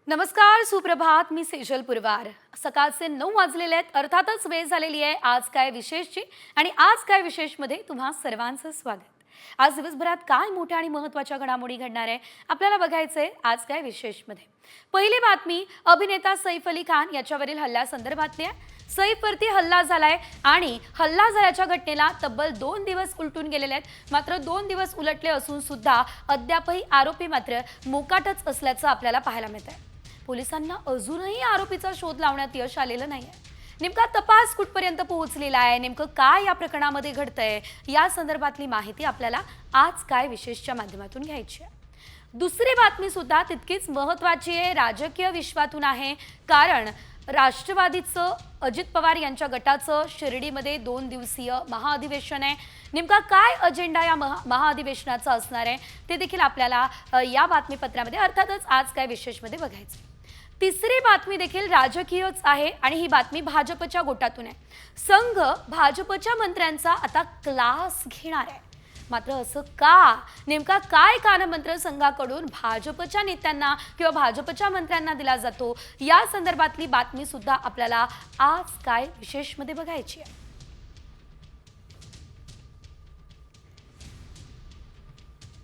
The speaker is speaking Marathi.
नमस्कार, सुप्रभात. मी सेजल पुरवार. सकाळचे 9 वाजलेले आहेत. अर्थातच वेळ झालेली आहे आज काय विशेषची आणि आज काय विशेषमध्ये तुम्हा सर्वांचं स्वागत. आज दिवसभरात काय मोठ्या आणि महत्त्वाच्या घडामोडी घडणार आहे आपल्याला बघायचंय आज काय विशेषमध्ये. पहिली बातमी अभिनेता सैफ अली खान याच्यावरील हल्ल्यासंदर्भातली आहे. सैफवरती हल्ला झालाय आणि हल्ला झाल्याच्या घटनेला तब्बल 2 दिवस उलटून गेलेले आहेत. मात्र 2 दिवस उलटले असून सुद्धा अद्यापही आरोपी मात्र मोकाटच असल्याचं आपल्याला पाहायला मिळतंय. पोलिसांना अजूनही आरोपीचा शोध लावण्यात यश आलेलं नाहीये. नेमका तपास कुठपर्यंत पोहोचलेला आहे, नेमकं काय या प्रकरणामध्ये घडतंय या संदर्भातली माहिती आपल्याला आज काय विशेषच्या माध्यमातून घ्यायची आहे. दुसरी बातमी सुद्धा तितकीच महत्त्वाची आहे, राजकीय विश्वातून आहे. कारण राष्ट्रवादीचं अजित पवार यांच्या गटाचं शिर्डीमध्ये 2 दिवसीय महाअधिवेशन आहे. नेमका काय अजेंडा या महाअधिवेशनाचा असणार आहे ते देखील आपल्याला या बातमीपत्रामध्ये अर्थातच आज काय विशेषमध्ये बघायचं. तिसरी बातमी देखील राजकीयच आहे आणि ही बातमी भाजपच्या गोटातून आहे. संघ भाजपच्या मंत्र्यांचा आता क्लास घेणार आहे. मात्र असं का, नेमका काय कानमंत्र संघाकडून भाजपच्या नेत्यांना किंवा भाजपच्या मंत्र्यांना दिला जातो या संदर्भातली बातमी सुद्धा आपल्याला आज काय विशेषमध्ये बघायची आहे.